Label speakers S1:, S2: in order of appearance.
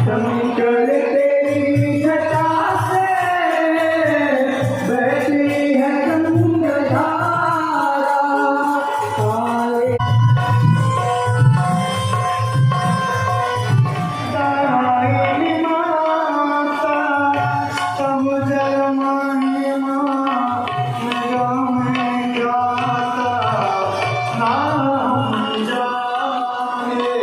S1: शंकर तेरी जटा से बहती है गंगाधारा काले दाई माता समुद्र महिमा मेरा में गाता नाम जाने